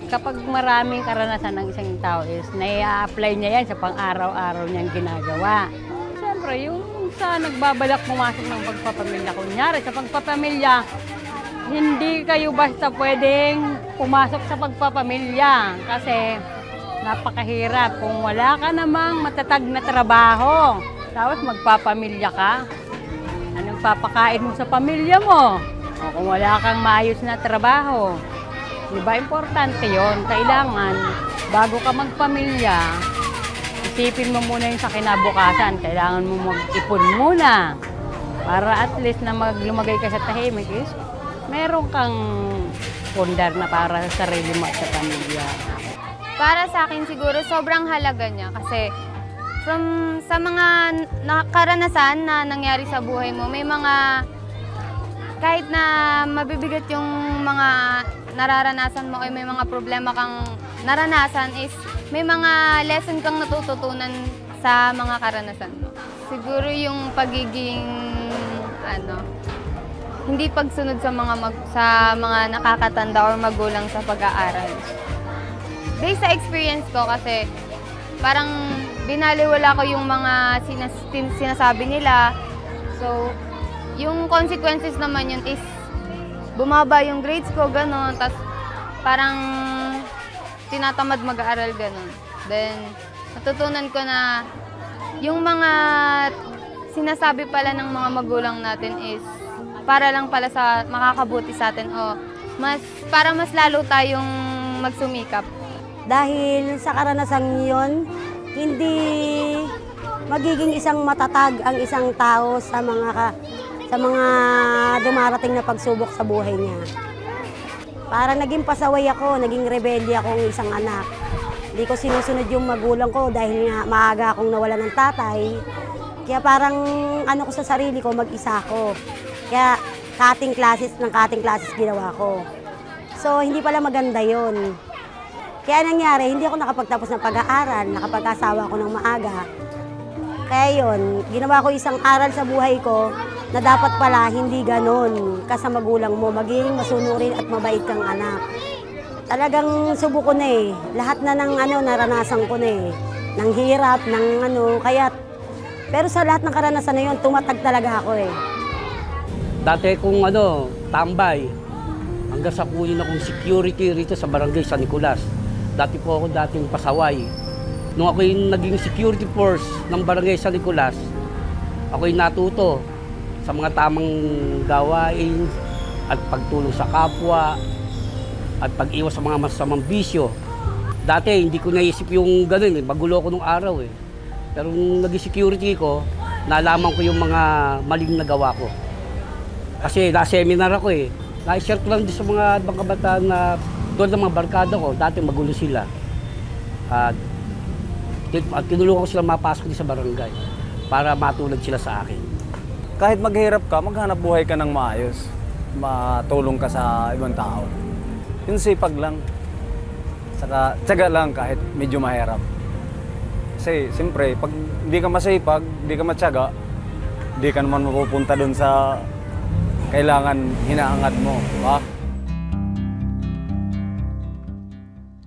kapag maraming karanasan ng isang tao is nai-apply niya yan sa pang-araw-araw niyang ginagawa. Siyempre, yung sa nagbabalak pumasok ng pagpapamilya, kunyari sa pagpapamilya, hindi kayo basta pwedeng pumasok sa pagpapamilya kasi napakahirap kung wala ka namang matatag na trabaho. Tapos magpapamilya ka, anong papakain mo sa pamilya mo? O kung wala kang maayos na trabaho. Diba, importante yon. Kailangan, bago ka magpamilya, isipin mo muna yung sa kinabukasan. Kailangan mo mag-ipon muna para at least na lumagay ka sa tahimik is meron kang pundar na para sa sarili mo at sa pamilya. Para sa akin siguro sobrang halaga niya kasi sa mga karanasan na nangyari sa buhay mo, may mga kahit na mabibigat yung mga nararanasan mo ay may mga problema kang naranasan is may mga lesson kang natututunan sa mga karanasan mo. Siguro yung pagiging hindi pagsunod sa mga nakakatanda or magulang sa pag-aaral. Based sa experience ko kasi parang binaliwala ko yung mga sinasabi nila. So, yung consequences naman yun is bumaba yung grades ko, gano'n. Tapos parang tinatamad mag-aaral, gano'n. Then, natutunan ko na yung mga sinasabi pala ng mga magulang natin is para lang pala sa makakabuti sa atin o para mas lalo tayong magsumikap. Dahil sa karanasang yon, hindi magiging isang matatag ang isang tao sa mga dumarating na pagsubok sa buhay niya. Parang naging pasaway ako, naging rebelde akong isang anak. Hindi ko sinusunod yung magulang ko dahil nga maaga akong nawala ng tatay. Kaya parang ko sa sarili ko, mag-isa ako. Kaya cutting classes ginawa ko. So hindi pala maganda yon. Kaya nangyari, hindi ako nakapagtapos ng pag-aaral, nakapag-asawa ako ng maaga. Kaya yun, ginawa ko isang aral sa buhay ko na dapat pala hindi ganon ka sa magulang mo, maging masunurin at mabait kang anak. Talagang subo ko na eh. Lahat na ng naranasan ko na eh. Nang hirap, pero sa lahat ng karanasan na yun, tumatag talaga ako eh. Dati kung tambay, hanggang sa kunin akong security rito sa Barangay San Nicolas. Dati po ako dating pasaway. Nung ako'y naging security force ng Barangay San Nicolas, ako'y natuto sa mga tamang gawain at pagtulong sa kapwa at pag-iwas sa mga masamang bisyo. Dati hindi ko naisip yung ganun, magulo ko nung araw eh. Pero nung naging security ko, nalaman ko yung mga maling nagawa ko. Kasi na-seminar ako eh. Na-share ko lang din sa mga ibang kabataan na doon ng mga barkada ko, dati magulo sila. At tinulungan ko sila mapasok din sa barangay para matulad sila sa akin. Kahit maghirap ka, maghanap buhay ka ng maayos. Matulong ka sa ibang tao. Yung sipag lang. Saka tiyaga lang kahit medyo mahirap. Kasi siyempre, pag hindi ka masipag, hindi ka matyaga, hindi ka naman mapupunta doon sa kailangan hinaangad mo. Ba?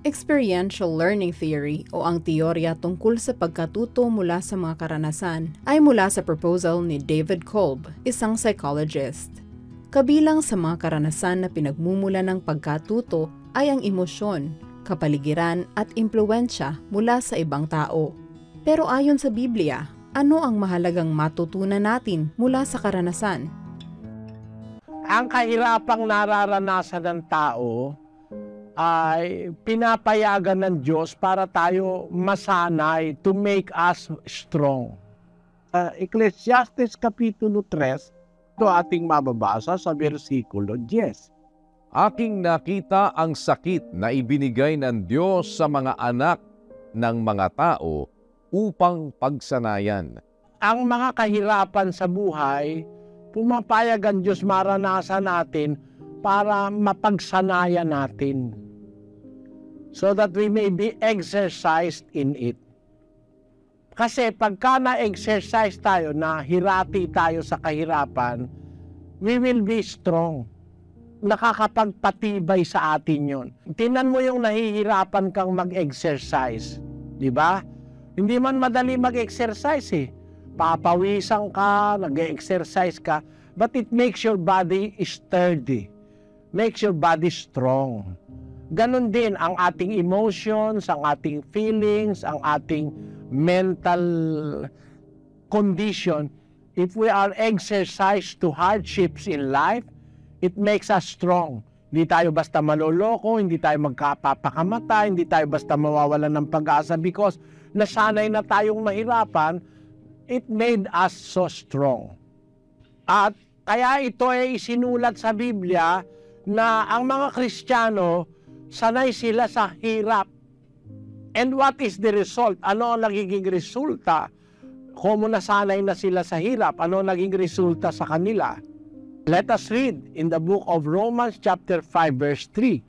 Experiential learning theory o ang teorya tungkol sa pagkatuto mula sa mga karanasan ay mula sa proposal ni David Kolb, isang psychologist. Kabilang sa mga karanasan na pinagmumula ng pagkatuto ay ang emosyon, kapaligiran at impluwensya mula sa ibang tao. Pero ayon sa Biblia, ano ang mahalagang matutunan natin mula sa karanasan? Ang kahirapang nararanasan ng tao ay pinapayagan ng Diyos para tayo masanay to make us strong. Ecclesiastes Kapitulo 3, ito ating mababasa sa versikulo 10. Aking nakita ang sakit na ibinigay ng Diyos sa mga anak ng mga tao upang pagsanayan. Ang mga kahirapan sa buhay, pumapayag ang Diyos maranasan natin para mapagsanayan natin. So that we may be exercised in it. Kasi pagka na-exercise tayo, na hirati tayo sa kahirapan, we will be strong. nakakapagpatibay sa atin yon. Tingnan mo yung nahihirapan kang mag-exercise, di ba? Hindi man madali mag-exercise eh. Papawisan ka, nag-exercise ka, but it makes your body sturdy, makes your body strong. Ganon din ang ating emotions, ang ating feelings, ang ating mental condition. If we are exercised to hardships in life, it makes us strong. Hindi tayo basta maloloko, hindi tayo magkapapakamatay, hindi tayo basta mawawalan ng pag-asa because nasanay na tayong mahirapan, it made us so strong. At kaya ito ay isinulat sa Biblia na ang mga Kristiyano, sanay sila sa hirap. And what is the result? Ano ang nagiging resulta? Kung nasanay na sila sa hirap, ano ang naging resulta sa kanila? Let us read in the book of Romans chapter 5 verse 3.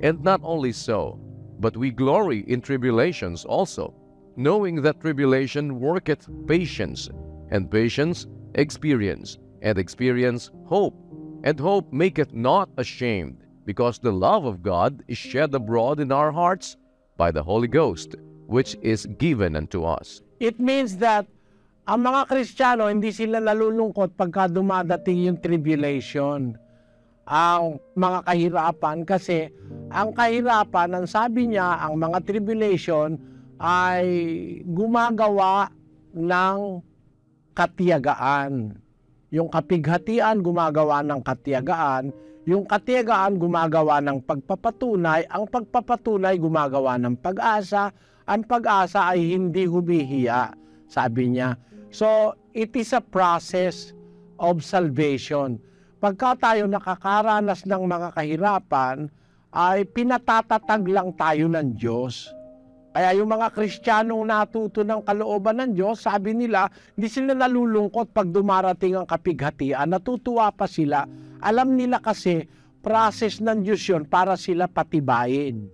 And not only so, but we glory in tribulations also, knowing that tribulation worketh patience, and patience experience, and experience hope, and hope maketh not ashamed, because the love of God is shed abroad in our hearts by the Holy Ghost, which is given unto us. It means that ang mga Kristiyano, hindi sila nalulungkot pagka dumadating yung tribulation, ang mga kahirapan, kasi ang kahirapan, ang sabi niya, ang mga tribulation ay gumagawa ng katiyagaan. Yung kapighatian gumagawa ng katiyagaan, yung katiyagaan gumagawa ng pagpapatunay, ang pagpapatunay gumagawa ng pag-asa, ang pag-asa ay hindi humihiya, sabi niya. So, it is a process of salvation. Pagka tayo nakakaranas ng mga kahirapan, ay pinatatatag lang tayo ng Diyos. Kaya yung mga Kristiyanong natuto ng kalooban ng Diyos, sabi nila, hindi sila nalulungkot pag dumarating ang kapighatian. Natutuwa pa sila. Alam nila kasi, process ng Diyos yun para sila patibayin.